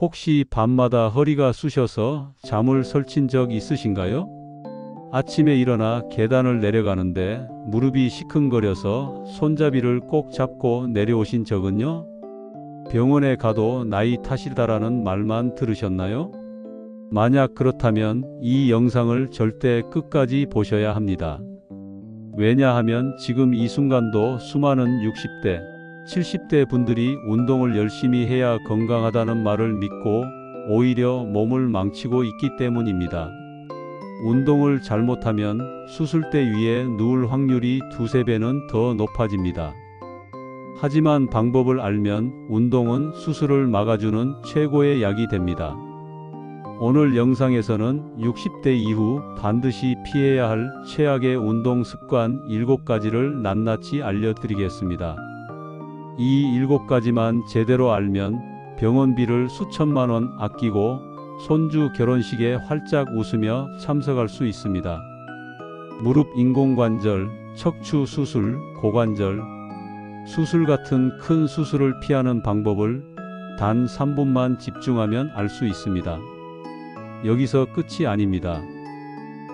혹시 밤마다 허리가 쑤셔서 잠을 설친 적 있으신가요? 아침에 일어나 계단을 내려가는데 무릎이 시큰거려서 손잡이를 꼭 잡고 내려오신 적은요? 병원에 가도 나이 탓이다라는 말만 들으셨나요? 만약 그렇다면 이 영상을 절대 끝까지 보셔야 합니다. 왜냐하면 지금 이 순간도 수많은 60대, 70대 분들이 운동을 열심히 해야 건강하다는 말을 믿고 오히려 몸을 망치고 있기 때문입니다. 운동을 잘못하면 수술대 위에 누울 확률이 두세 배는 더 높아집니다. 하지만 방법을 알면 운동은 수술을 막아주는 최고의 약이 됩니다. 오늘 영상에서는 60대 이후 반드시 피해야 할 최악의 운동 습관 7가지를 낱낱이 알려드리겠습니다. 이 7가지만 제대로 알면 병원비를 수천만 원 아끼고 손주 결혼식에 활짝 웃으며 참석할 수 있습니다. 무릎 인공관절, 척추 수술, 고관절, 수술 같은 큰 수술을 피하는 방법을 단 3분만 집중하면 알 수 있습니다. 여기서 끝이 아닙니다.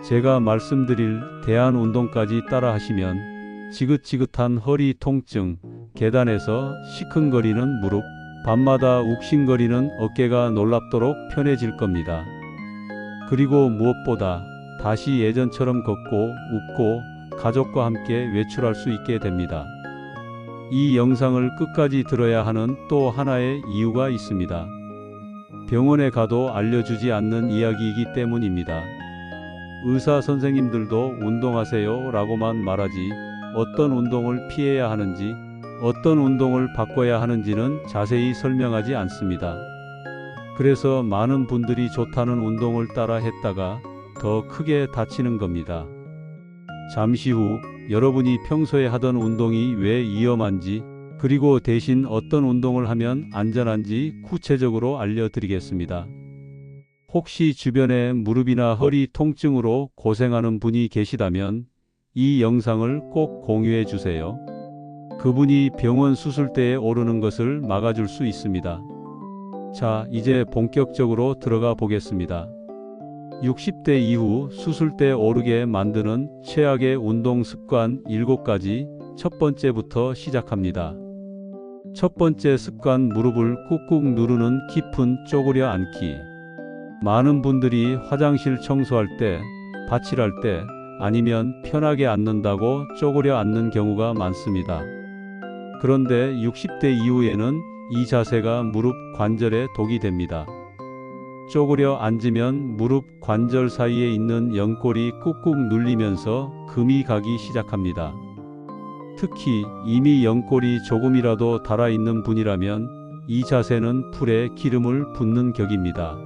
제가 말씀드릴 대한운동까지 따라 하시면 지긋지긋한 허리 통증, 계단에서 시큰거리는 무릎, 밤마다 욱신거리는 어깨가 놀랍도록 편해질 겁니다. 그리고 무엇보다 다시 예전처럼 걷고 웃고 가족과 함께 외출할 수 있게 됩니다. 이 영상을 끝까지 들어야 하는 또 하나의 이유가 있습니다. 병원에 가도 알려주지 않는 이야기이기 때문입니다. 의사 선생님들도 운동하세요 라고만 말하지 어떤 운동을 피해야 하는지, 어떤 운동을 바꿔야 하는지는 자세히 설명하지 않습니다. 그래서 많은 분들이 좋다는 운동을 따라 했다가 더 크게 다치는 겁니다. 잠시 후 여러분이 평소에 하던 운동이 왜 위험한지, 그리고 대신 어떤 운동을 하면 안전한지 구체적으로 알려드리겠습니다. 혹시 주변에 무릎이나 허리 통증으로 고생하는 분이 계시다면 이 영상을 꼭 공유해 주세요. 그분이 병원 수술대에 오르는 것을 막아줄 수 있습니다. 자, 이제 본격적으로 들어가 보겠습니다. 60대 이후 수술대에 오르게 만드는 최악의 운동 습관 7가지 첫 번째부터 시작합니다. 첫 번째 습관, 무릎을 꾹꾹 누르는 깊은 쪼그려 앉기. 많은 분들이 화장실 청소할 때, 받칠할 때, 아니면 편하게 앉는다고 쪼그려 앉는 경우가 많습니다. 그런데 60대 이후에는 이 자세가 무릎 관절에 독이 됩니다. 쪼그려 앉으면 무릎 관절 사이에 있는 연골이 꾹꾹 눌리면서 금이 가기 시작합니다. 특히 이미 연골이 조금이라도 닳아있는 분이라면 이 자세는 풀에 기름을 붓는 격입니다.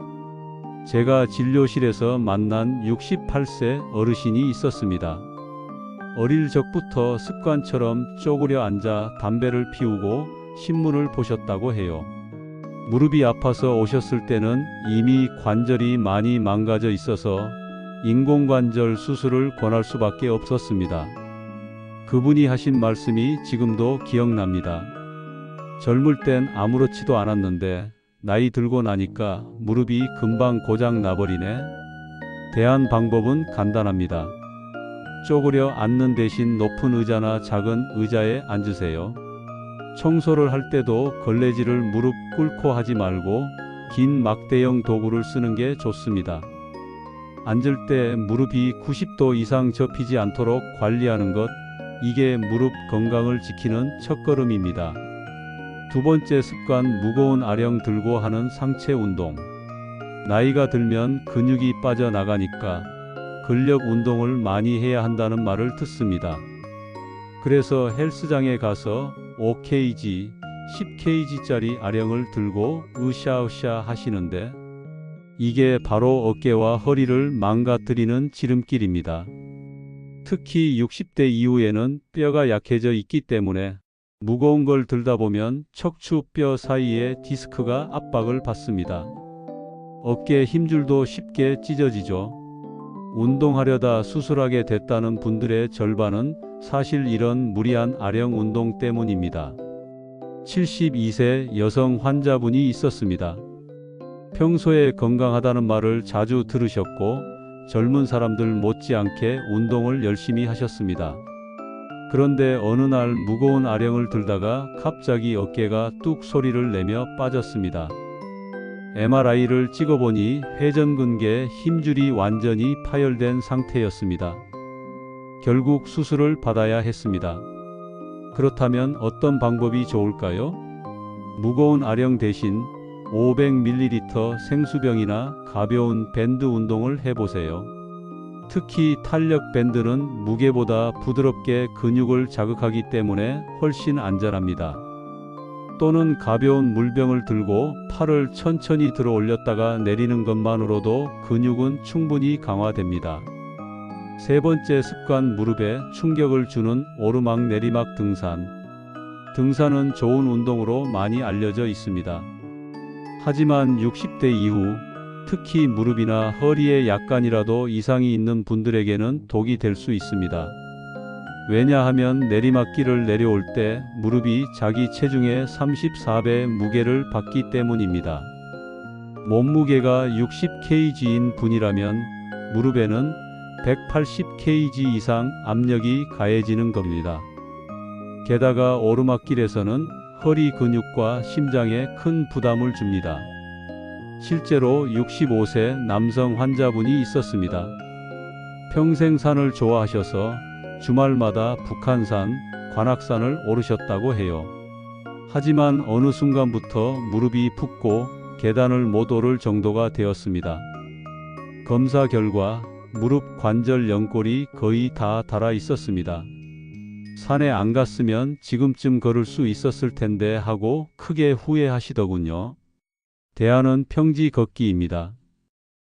제가 진료실에서 만난 68세 어르신이 있었습니다. 어릴 적부터 습관처럼 쪼그려 앉아 담배를 피우고 신문을 보셨다고 해요. 무릎이 아파서 오셨을 때는 이미 관절이 많이 망가져 있어서 인공관절 수술을 권할 수밖에 없었습니다. 그분이 하신 말씀이 지금도 기억납니다. 젊을 땐 아무렇지도 않았는데 나이 들고 나니까 무릎이 금방 고장 나버리네. 대안 방법은 간단합니다. 쪼그려 앉는 대신 높은 의자나 작은 의자에 앉으세요. 청소를 할 때도 걸레질을 무릎 꿇고 하지 말고 긴 막대형 도구를 쓰는 게 좋습니다. 앉을 때 무릎이 90도 이상 접히지 않도록 관리하는 것, 이게 무릎 건강을 지키는 첫걸음입니다. 두 번째 습관, 무거운 아령 들고 하는 상체 운동. 나이가 들면 근육이 빠져나가니까 근력 운동을 많이 해야 한다는 말을 듣습니다. 그래서 헬스장에 가서 5kg, 10kg짜리 아령을 들고 으쌰으쌰 하시는데 이게 바로 어깨와 허리를 망가뜨리는 지름길입니다. 특히 60대 이후에는 뼈가 약해져 있기 때문에 무거운 걸 들다 보면 척추뼈 사이에 디스크가 압박을 받습니다. 어깨 힘줄도 쉽게 찢어지죠. 운동하려다 수술하게 됐다는 분들의 절반은 사실 이런 무리한 아령 운동 때문입니다. 72세 여성 환자분이 있었습니다. 평소에 건강하다는 말을 자주 들으셨고 젊은 사람들 못지않게 운동을 열심히 하셨습니다. 그런데 어느 날 무거운 아령을 들다가 갑자기 어깨가 뚝 소리를 내며 빠졌습니다. MRI를 찍어보니 회전근개 힘줄이 완전히 파열된 상태였습니다. 결국 수술을 받아야 했습니다. 그렇다면 어떤 방법이 좋을까요? 무거운 아령 대신 500ml 생수병이나 가벼운 밴드 운동을 해보세요. 특히 탄력 밴드는 무게보다 부드럽게 근육을 자극하기 때문에 훨씬 안전합니다. 또는 가벼운 물병을 들고 팔을 천천히 들어 올렸다가 내리는 것만으로도 근육은 충분히 강화됩니다. 세 번째 습관, 무릎에 충격을 주는 오르막 내리막 등산. 등산은 좋은 운동으로 많이 알려져 있습니다. 하지만 60대 이후 특히 무릎이나 허리에 약간이라도 이상이 있는 분들에게는 독이 될 수 있습니다. 왜냐하면 내리막길을 내려올 때 무릎이 자기 체중의 34배 무게를 받기 때문입니다. 몸무게가 60kg인 분이라면 무릎에는 180kg 이상 압력이 가해지는 겁니다. 게다가 오르막길에서는 허리 근육과 심장에 큰 부담을 줍니다. 실제로 65세 남성 환자분이 있었습니다. 평생 산을 좋아하셔서 주말마다 북한산, 관악산을 오르셨다고 해요. 하지만 어느 순간부터 무릎이 붓고 계단을 못 오를 정도가 되었습니다. 검사 결과 무릎 관절 연골이 거의 다 닳아 있었습니다. 산에 안 갔으면 지금쯤 걸을 수 있었을 텐데 하고 크게 후회하시더군요. 대안은 평지 걷기입니다.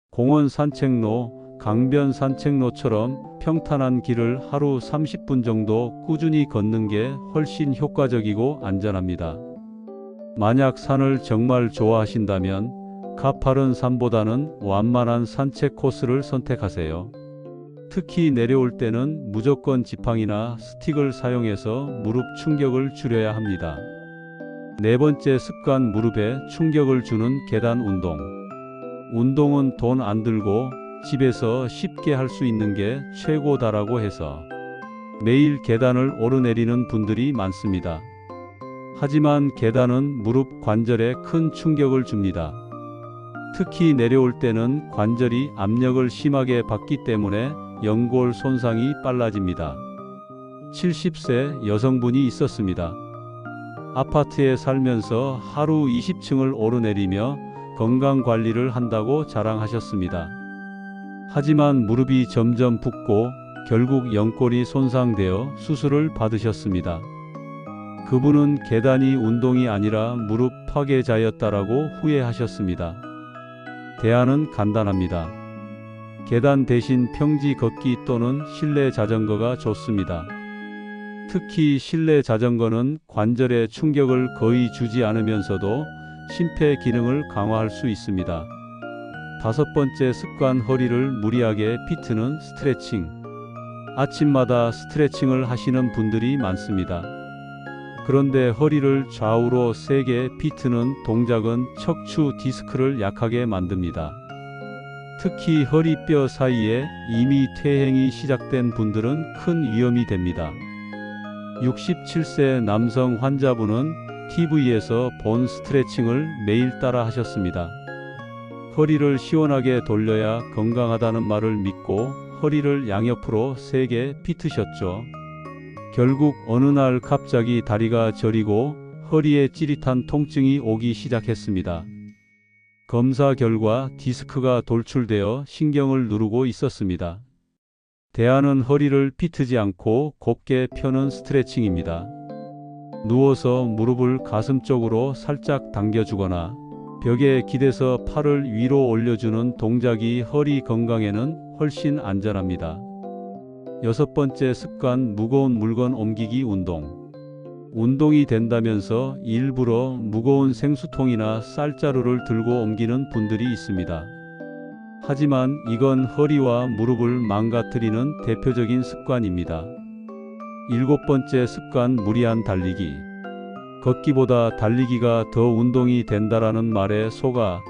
공원 산책로, 강변 산책로처럼 평탄한 길을 하루 30분 정도 꾸준히 걷는 게 훨씬 효과적이고 안전합니다. 만약 산을 정말 좋아하신다면 가파른 산보다는 완만한 산책 코스를 선택하세요. 특히 내려올 때는 무조건 지팡이나 스틱을 사용해서 무릎 충격을 줄여야 합니다. 네 번째 습관, 무릎에 충격을 주는 계단 운동. 운동은 돈 안 들고 집에서 쉽게 할 수 있는 게 최고다라고 해서 매일 계단을 오르내리는 분들이 많습니다. 하지만 계단은 무릎 관절에 큰 충격을 줍니다. 특히 내려올 때는 관절이 압력을 심하게 받기 때문에 연골 손상이 빨라집니다. 70세 여성분이 있었습니다. 아파트에 살면서 하루 20층을 오르내리며 건강관리를 한다고 자랑하셨습니다. 하지만 무릎이 점점 붓고 결국 연골이 손상되어 수술을 받으셨습니다. 그분은 계단이 운동이 아니라 무릎 파괴자였다라고 후회하셨습니다. 대안은 간단합니다. 계단 대신 평지 걷기 또는 실내 자전거가 좋습니다. 특히 실내 자전거는 관절에 충격을 거의 주지 않으면서도 심폐 기능을 강화할 수 있습니다. 다섯 번째 습관, 허리를 무리하게 피트는 스트레칭. 아침마다 스트레칭을 하시는 분들이 많습니다. 그런데 허리를 좌우로 세게 피트는 동작은 척추 디스크를 약하게 만듭니다. 특히 허리뼈 사이에 이미 퇴행이 시작된 분들은 큰 위험이 됩니다. 67세 남성 환자분은 TV에서 본 스트레칭을 매일 따라 하셨습니다. 허리를 시원하게 돌려야 건강하다는 말을 믿고 허리를 양옆으로 세게 피트셨죠. 결국 어느 날 갑자기 다리가 저리고 허리에 찌릿한 통증이 오기 시작했습니다. 검사 결과 디스크가 돌출되어 신경을 누르고 있었습니다. 대안은 허리를 피트지 않고 곧게 펴는 스트레칭입니다. 누워서 무릎을 가슴 쪽으로 살짝 당겨주거나 벽에 기대서 팔을 위로 올려주는 동작이 허리 건강에는 훨씬 안전합니다. 여섯 번째 습관, 무거운 물건 옮기기 운동. 운동이 된다면서 일부러 무거운 생수통이나 쌀자루를 들고 옮기는 분들이 있습니다. 하지만 이건 허리와 무릎을 망가뜨리는 대표적인 습관입니다. 일곱 번째 습관, 무리한 달리기. 걷기보다 달리기가 더 운동이 된다라는 말에 속아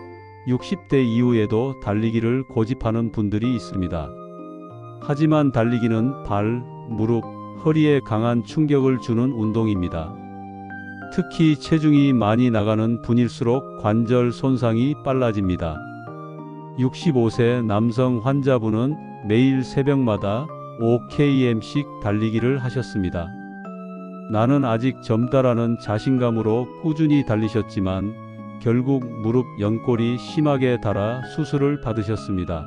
60대 이후에도 달리기를 고집하는 분들이 있습니다. 하지만 달리기는 발, 무릎, 허리에 강한 충격을 주는 운동입니다. 특히 체중이 많이 나가는 분일수록 관절 손상이 빨라집니다. 65세 남성 환자분은 매일 새벽마다 5km씩 달리기를 하셨습니다. 나는 아직 젊다라는 자신감으로 꾸준히 달리셨지만 결국 무릎 연골이 심하게 닳아 수술을 받으셨습니다.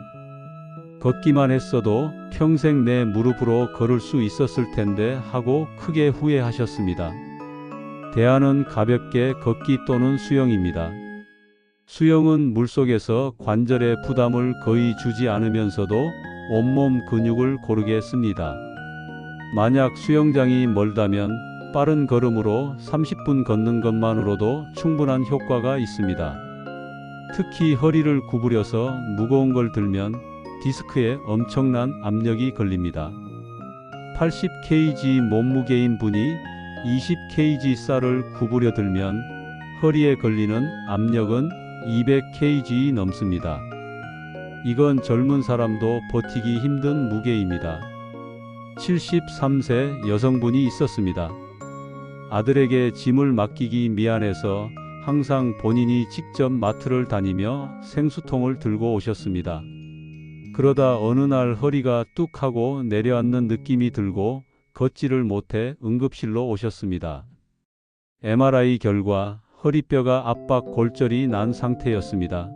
걷기만 했어도 평생 내 무릎으로 걸을 수 있었을 텐데 하고 크게 후회하셨습니다. 대안은 가볍게 걷기 또는 수영입니다. 수영은 물속에서 관절에 부담을 거의 주지 않으면서도 온몸 근육을 고르게 씁니다. 만약 수영장이 멀다면 빠른 걸음으로 30분 걷는 것만으로도 충분한 효과가 있습니다. 특히 허리를 구부려서 무거운 걸 들면 디스크에 엄청난 압력이 걸립니다. 80kg 몸무게인 분이 20kg 쌀을 구부려 들면 허리에 걸리는 압력은 200kg 넘습니다. 이건 젊은 사람도 버티기 힘든 무게입니다. 73세 여성분이 있었습니다. 아들에게 짐을 맡기기 미안해서 항상 본인이 직접 마트를 다니며 생수통을 들고 오셨습니다. 그러다 어느 날 허리가 뚝 하고 내려앉는 느낌이 들고 걷지를 못해 응급실로 오셨습니다. MRI 결과 허리뼈가 압박 골절이 난 상태였습니다.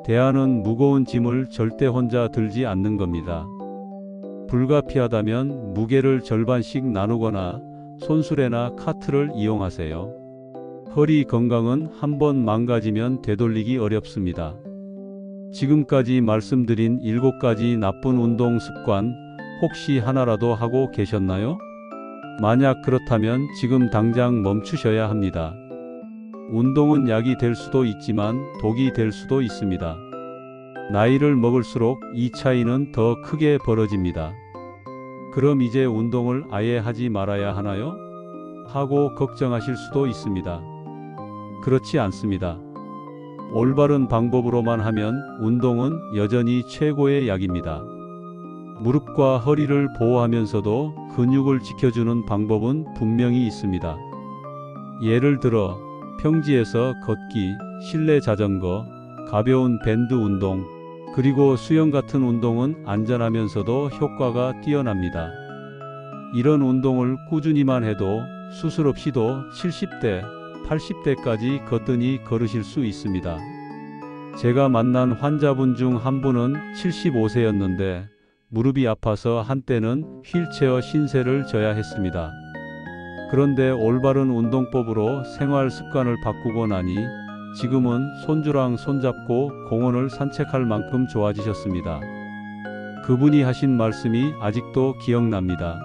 대안은 무거운 짐을 절대 혼자 들지 않는 겁니다. 불가피하다면 무게를 절반씩 나누거나 손수레나 카트를 이용하세요. 허리 건강은 한번 망가지면 되돌리기 어렵습니다. 지금까지 말씀드린 7가지 나쁜 운동 습관 혹시 하나라도 하고 계셨나요? 만약 그렇다면 지금 당장 멈추셔야 합니다. 운동은 약이 될 수도 있지만 독이 될 수도 있습니다. 나이를 먹을수록 이 차이는 더 크게 벌어집니다. 그럼 이제 운동을 아예 하지 말아야 하나요? 하고 걱정하실 수도 있습니다. 그렇지 않습니다. 올바른 방법으로만 하면 운동은 여전히 최고의 약입니다. 무릎과 허리를 보호하면서도 근육을 지켜주는 방법은 분명히 있습니다. 예를 들어 평지에서 걷기, 실내 자전거, 가벼운 밴드 운동, 그리고 수영 같은 운동은 안전하면서도 효과가 뛰어납니다. 이런 운동을 꾸준히만 해도 수술 없이도 70대, 80대까지 거뜬히 걸으실 수 있습니다. 제가 만난 환자분 중 한 분은 75세였는데 무릎이 아파서 한때는 휠체어 신세를 져야 했습니다. 그런데 올바른 운동법으로 생활 습관을 바꾸고 나니 지금은 손주랑 손잡고 공원을 산책할 만큼 좋아지셨습니다. 그분이 하신 말씀이 아직도 기억납니다.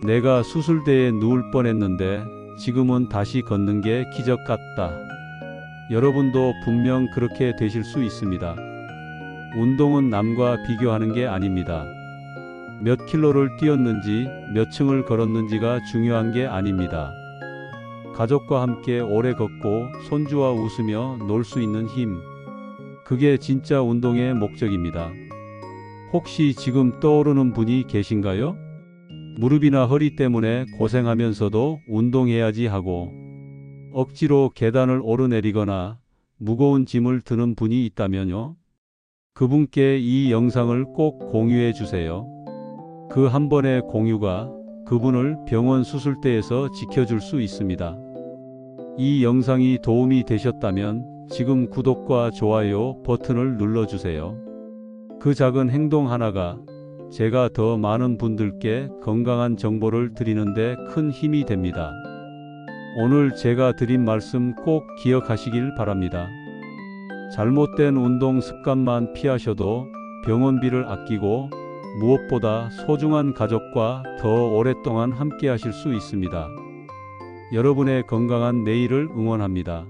내가 수술대에 누울 뻔했는데 지금은 다시 걷는 게 기적 같다. 여러분도 분명 그렇게 되실 수 있습니다. 운동은 남과 비교하는 게 아닙니다. 몇 킬로를 뛰었는지 몇 층을 걸었는지가 중요한 게 아닙니다. 가족과 함께 오래 걷고 손주와 웃으며 놀 수 있는 힘. 그게 진짜 운동의 목적입니다. 혹시 지금 떠오르는 분이 계신가요? 무릎이나 허리 때문에 고생하면서도 운동해야지 하고 억지로 계단을 오르내리거나 무거운 짐을 드는 분이 있다면요. 그분께 이 영상을 꼭 공유해 주세요. 그 한 번의 공유가 그분을 병원 수술대에서 지켜줄 수 있습니다. 이 영상이 도움이 되셨다면 지금 구독과 좋아요 버튼을 눌러주세요. 그 작은 행동 하나가 제가 더 많은 분들께 건강한 정보를 드리는데 큰 힘이 됩니다. 오늘 제가 드린 말씀 꼭 기억하시길 바랍니다. 잘못된 운동 습관만 피하셔도 병원비를 아끼고 무엇보다 소중한 가족과 더 오랫동안 함께 하실 수 있습니다. 여러분의 건강한 내일을 응원합니다.